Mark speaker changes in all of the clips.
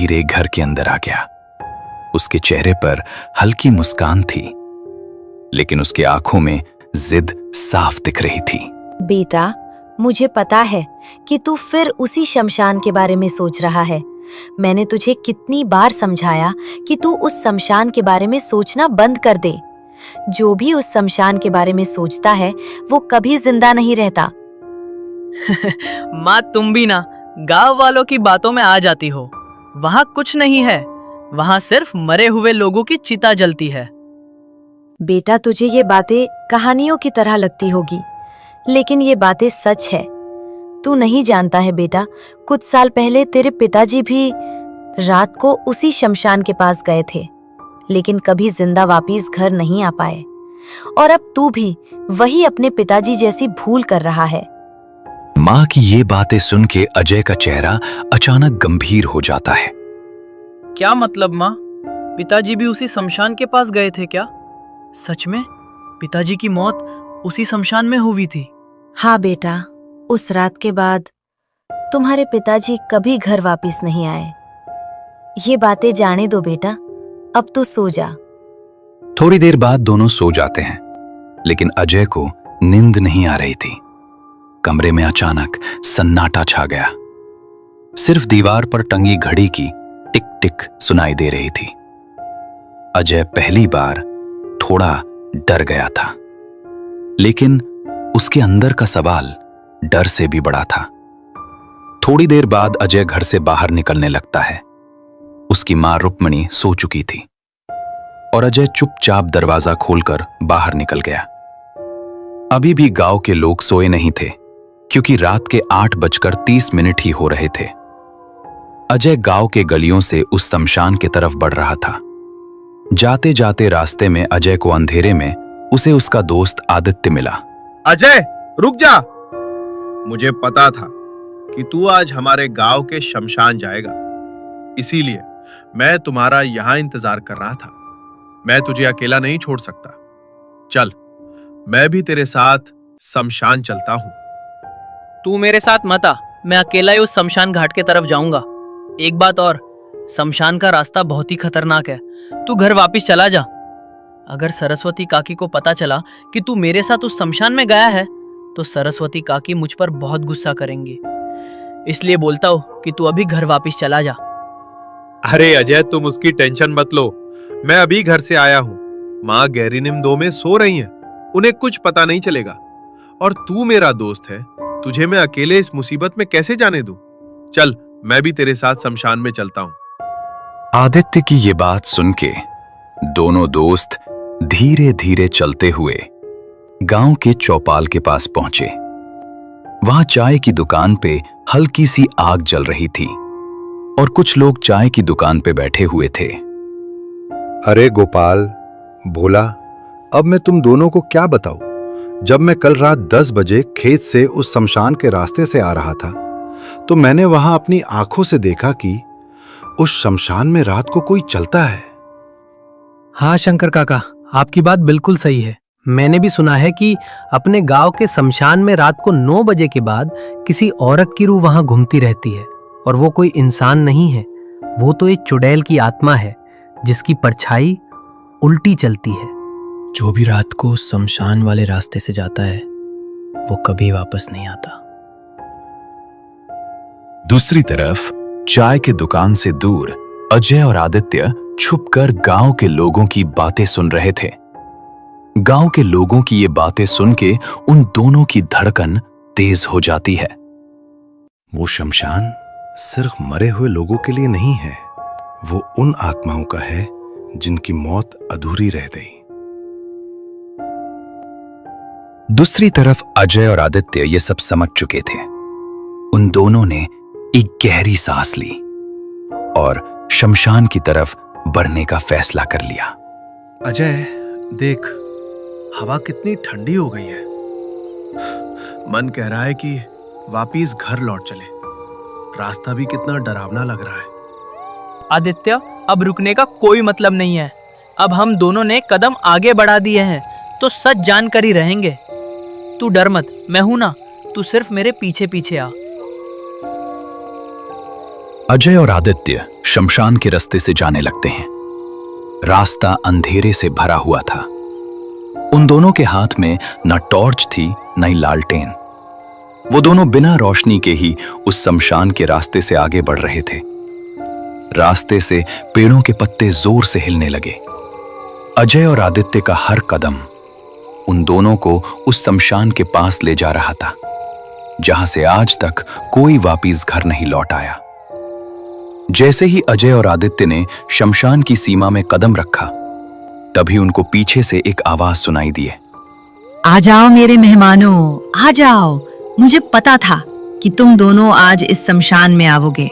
Speaker 1: धीरे घर के अंदर आ गया। उसके चेहरे पर हल्की मुस्कान थी, लेकिन उसके आंखों में जिद साफ दिख रही थी।
Speaker 2: बेटा, मुझे पता है कि तू फिर उसी शमशान के बारे में सोच रहा है। मैंने तुझे कितनी बार समझाया कि तू उस शमशान के बारे में सोचना बंद कर दे। जो भी उस शमशान के बारे में सोचता है वो कभी जिंदा नहीं रहता।
Speaker 3: माँ, तुम भी ना गांव वालों की बातों में आ जाती हो। वहाँ कुछ नहीं है, वहाँ सिर्फ मरे हुए लोगों की चिता जलती है।
Speaker 2: बेटा, तुझे ये बातें कहानियों की तरह लगती होगी, लेकिन ये बातें सच है। तू नहीं जानता है बेटा, कुछ साल पहले तेरे पिताजी भी रात को उसी शमशान के पास गए थे, लेकिन कभी जिंदा वापस घर नहीं आ पाए। और अब तू भी वही अपने पिताजी जैसी भूल कर रहा है।
Speaker 1: माँ की ये बातें सुन के अजय का चेहरा अचानक गंभीर हो जाता है।
Speaker 3: क्या मतलब माँ? पिताजी भी उसी शमशान के पास गए थे क्या? सच में पिताजी की मौत उसी शमशान में हुई थी?
Speaker 2: हाँ बेटा, उस रात के बाद तुम्हारे पिताजी कभी घर वापस नहीं आए। ये बातें जाने दो बेटा, अब तू सो जा।
Speaker 1: थोड़ी देर बाद दोनों सो जाते हैं, लेकिन अजय को नींद नहीं आ रही थी। कमरे में अचानक सन्नाटा छा गया। सिर्फ दीवार पर टंगी घड़ी की टिक टिक सुनाई दे रही थी। अजय पहली बार थोड़ा डर गया था, लेकिन उसके अंदर का सवाल डर से भी बड़ा था। थोड़ी देर बाद अजय घर से बाहर निकलने लगता है। उसकी मां रुक्मणी सो चुकी थी और अजय चुपचाप दरवाजा खोलकर बाहर निकल गया। अभी भी गांव के लोग सोए नहीं थे, क्योंकि रात के 8:30 ही हो रहे थे। अजय गांव के गलियों से उस शमशान की तरफ बढ़ रहा था। जाते जाते रास्ते में अजय को अंधेरे में उसे उसका दोस्त आदित्य मिला।
Speaker 4: अजय, रुक जा। मुझे पता था कि तू आज हमारे गांव के शमशान जाएगा, इसीलिए मैं तुम्हारा यहां इंतजार कर रहा था। मैं तुझे अकेला नहीं छोड़ सकता। चल, मैं भी तेरे साथ शमशान चलता हूं।
Speaker 3: तू मेरे साथ मत आ, मैं अकेला ही उस शमशान घाट के तरफ जाऊंगा। एक बात और, शमशान का रास्ता बहुत ही खतरनाक है। तू घर वापस चला जा। अगर सरस्वती काकी को पता चला कि तू मेरे साथ उस शमशान में गया है, तो सरस्वती काकी मुझ पर बहुत गुस्सा करेंगी। इसलिए बोलता हूँ कि तू अभी घर वापस चला जा।
Speaker 4: अरे अजय, तुम उसकी टेंशन मत लो। मैं अभी घर से आया हूं। माँ गहरी नींद में सो रही हैं, उन्हें कुछ पता नहीं चलेगा। और तू मेरा दोस्त है, तुझे मैं अकेले इस मुसीबत में कैसे जाने दूं? चल, मैं भी तेरे साथ शमशान में चलता हूं।
Speaker 1: आदित्य की ये बात सुन के दोनों दोस्त धीरे धीरे चलते हुए गांव के चौपाल के पास पहुंचे। वहां चाय की दुकान पे हल्की सी आग जल रही थी और कुछ लोग चाय की दुकान पे बैठे हुए थे।
Speaker 5: अरे गोपाल, भोला, अब मैं तुम दोनों को क्या बताऊं? जब मैं कल रात 10 बजे खेत से उस शमशान के रास्ते से आ रहा था, तो मैंने वहां अपनी आंखों से देखा कि उस शमशान में रात को कोई चलता है।
Speaker 6: हाँ शंकर काका, आपकी बात बिल्कुल सही है। मैंने भी सुना है कि अपने गांव के शमशान में रात को 9 बजे के बाद किसी औरत की रूह वहां घूमती रहती है, और वो कोई इंसान नहीं है, वो तो एक चुड़ैल की आत्मा है जिसकी परछाई उल्टी चलती है। जो भी रात को शमशान वाले रास्ते से जाता है वो कभी वापस नहीं आता।
Speaker 1: दूसरी तरफ चाय के दुकान से दूर अजय और आदित्य छुपकर गांव के लोगों की बातें सुन रहे थे। गांव के लोगों की ये बातें सुन के उन दोनों की धड़कन तेज हो जाती है।
Speaker 5: वो शमशान सिर्फ मरे हुए लोगों के लिए नहीं है, वो उन आत्माओं का है जिनकी मौत अधूरी रह गई।
Speaker 1: दूसरी तरफ अजय और आदित्य ये सब समझ चुके थे। उन दोनों ने एक गहरी सांस ली और शमशान की तरफ बढ़ने का फैसला कर लिया।
Speaker 4: अजय, देख, हवा कितनी ठंडी हो गई है। मन कह रहा है कि वापिस घर लौट चले। रास्ता भी कितना डरावना लग रहा है।
Speaker 3: आदित्य, अब रुकने का कोई मतलब नहीं है। अब हम दोनों ने कदम आगे बढ़ा दिए हैं, तो सच जानकर ही रहेंगे। तू डर मत, मैं हूं ना, तू सिर्फ मेरे पीछे पीछे आ।
Speaker 1: अजय और आदित्य शमशान के रास्ते से जाने लगते हैं। रास्ता अंधेरे से भरा हुआ था। उन दोनों के हाथ में न टॉर्च थी न ही लालटेन। वो दोनों बिना रोशनी के ही उस शमशान के रास्ते से आगे बढ़ रहे थे। रास्ते से पेड़ों के पत्ते जोर से हिलने लगे। अजय और आदित्य का हर कदम उन दोनों को उस शमशान के पास ले जा रहा था, जहां से आज तक कोई वापिस घर नहीं लौट आया। जैसे ही अजय और आदित्य ने शमशान की सीमा में कदम रखा, तभी उनको पीछे से एक आवाज सुनाई दी।
Speaker 2: आ जाओ मेरे मेहमानों, आ जाओ। मुझे पता था कि तुम दोनों आज इस शमशान में आओगे।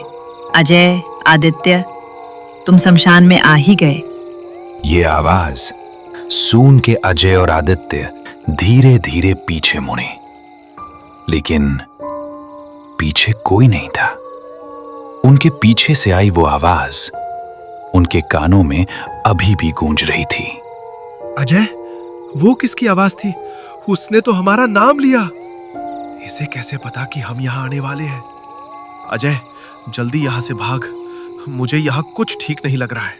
Speaker 2: अजय, आदित्य, तुम शमशान में आ ही गए।
Speaker 1: ये आवाज सुन के अजय और आदित्य धीरे धीरे पीछे मुड़े, लेकिन पीछे कोई नहीं था। उनके पीछे से आई वो आवाज उनके कानों में अभी भी गूंज रही थी।
Speaker 4: अजय, वो किसकी आवाज थी? उसने तो हमारा नाम लिया। इसे कैसे पता कि हम यहाँ आने वाले हैं? अजय, जल्दी यहाँ से भाग। मुझे यहाँ कुछ ठीक नहीं लग रहा है।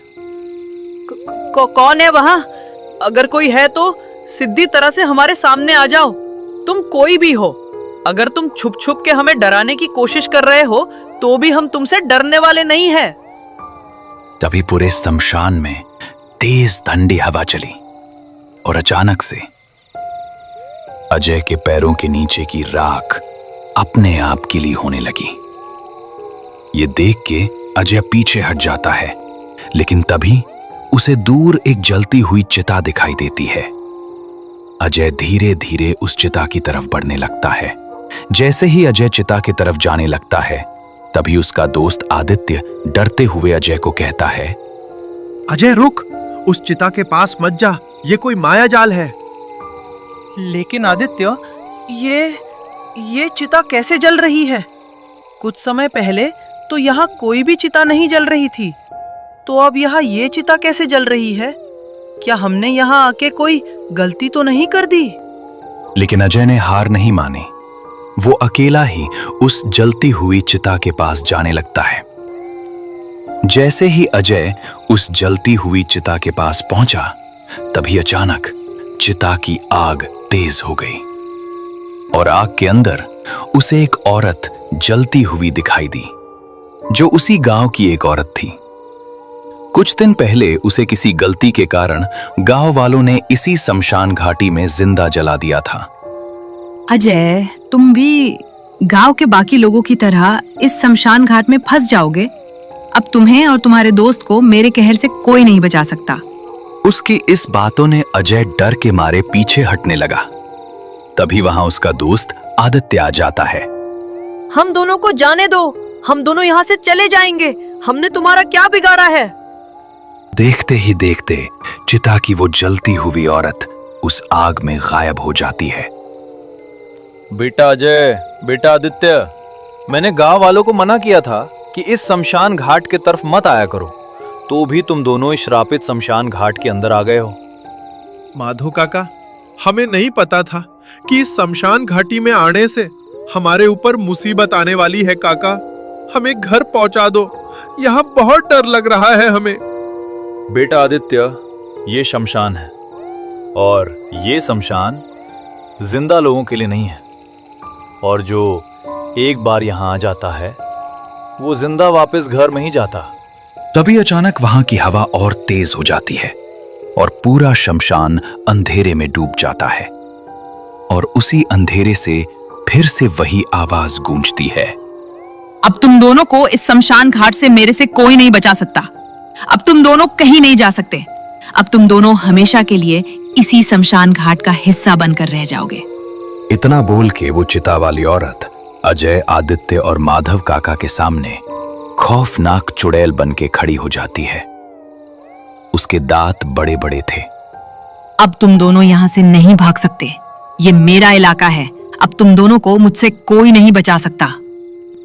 Speaker 3: कौन है वहाँ? अगर कोई है तो सीधी तरह से हमारे सामने आ जाओ। तुम कोई भी हो, अगर तुम छुप छुप के हमें डराने की कोशिश कर रहे हो तो भी हम तुमसे डरने वाले नहीं हैं।
Speaker 1: तभी पूरे शमशान में तेज ठंडी हवा चली और अचानक से अजय के पैरों के नीचे की राख अपने आप गीली होने लगी। ये देख के अजय पीछे हट जाता है, लेकिन तभी उसे दूर एक जलती हुई चिता दिखाई देती है। अजय धीरे धीरे उस चिता की तरफ बढ़ने लगता है। जैसे ही अजय चिता की तरफ जाने लगता है, तभी उसका दोस्त आदित्य डरते हुए अजय को कहता है,
Speaker 4: अजय रुक, उस चिता के पास मत जा, ये कोई माया जाल है।
Speaker 3: लेकिन आदित्य, ये चिता कैसे जल रही है? कुछ समय पहले तो यहाँ कोई भी चिता नहीं जल रही थी, तो अब यहाँ ये चिता कैसे जल रही है? क्या हमने यहाँ आके कोई गलती तो नहीं कर दी?
Speaker 1: लेकिन अजय ने हार नहीं मानी। वो अकेला ही उस जलती हुई चिता के पास जाने लगता है। जैसे ही अजय उस जलती हुई चिता के पास पहुंचा, तभी अचानक चिता की आग तेज हो गई और आग के अंदर उसे एक औरत जलती हुई दिखाई दी, जो उसी गांव की एक औरत थी। कुछ दिन पहले उसे किसी गलती के कारण गांव वालों ने इसी शमशान घाटी में जिंदा जला दिया था।
Speaker 7: अजय, तुम भी गांव के बाकी लोगों की तरह इस शमशान घाट में फंस जाओगे। अब तुम्हें और तुम्हारे दोस्त को मेरे कहर से कोई नहीं बचा सकता।
Speaker 1: उसकी इस बातों ने अजय डर के मारे पीछे हटने लगा। तभी वहां उसका दोस्त आदित्य आ जाता है।
Speaker 3: हम दोनों को जाने दो, हम दोनों यहाँ से चले जाएंगे। हमने तुम्हारा क्या बिगाड़ा है?
Speaker 1: देखते ही देखते चिता की वो जलती हुई औरत उस आग में गायब हो जाती है।
Speaker 8: बेटा अजय, बेटा आदित्य, मैंने गांव वालों को मना किया था कि इस शमशान घाट के तरफ मत आया करो, तो भी तुम दोनों इस श्रापित शमशान घाट के अंदर आ गए हो।
Speaker 4: माधो काका, हमें नहीं पता था कि इस शमशान घाटी में आने से हमारे ऊपर मुसीबत आने वाली है। काका, हमें घर पहुंचा दो, यहाँ बहुत डर लग रहा है हमें।
Speaker 8: बेटा आदित्य, ये शमशान है और ये शमशान जिंदा लोगों के लिए नहीं है, और जो एक बार यहाँ आ जाता है वो जिंदा वापस घर में ही जाता।
Speaker 1: तभी अचानक वहां की हवा और तेज हो जाती है और पूरा शमशान अंधेरे में डूब जाता है, और उसी अंधेरे से फिर से वही आवाज गूंजती है।
Speaker 7: अब तुम दोनों को इस शमशान घाट से मेरे से कोई नहीं बचा सकता। अब तुम दोनों कहीं नहीं जा सकते। अब तुम दोनों हमेशा के लिए इसी शमशान घाट का हिस्सा बनकर रह जाओगे।
Speaker 1: इतना बोल के वो चिता वाली औरत अजय, आदित्य और माधव काका के सामने खौफनाक चुड़ैल बन के खड़ी हो जाती है। उसके दांत बड़े बड़े थे।
Speaker 7: अब तुम दोनों यहाँ से नहीं भाग सकते। ये मेरा इलाका है। अब तुम दोनों को मुझसे कोई नहीं बचा सकता।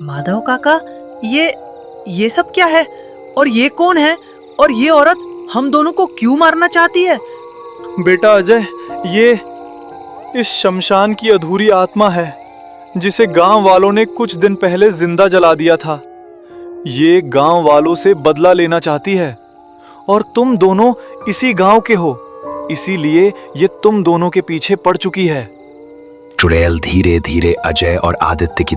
Speaker 3: माधव काका, ये सब क्या है? और ये कौन है? और ये औरत हम दोनों को क्यों मारना चाहती है?
Speaker 8: बेटा अजय, ये इस शमशान की अधूरी आत्मा है जिसे गांव वालों ने कुछ दिन पहले जिंदा जला दिया था। ये गांव वालों से बदला लेना चाहती है और तुम दोनों इसी गांव के हो, इसीलिए ये तुम दोनों के पीछे पड़ चुकी है।
Speaker 1: चुड़ैल धीरे धीरे अजय और आदित्य की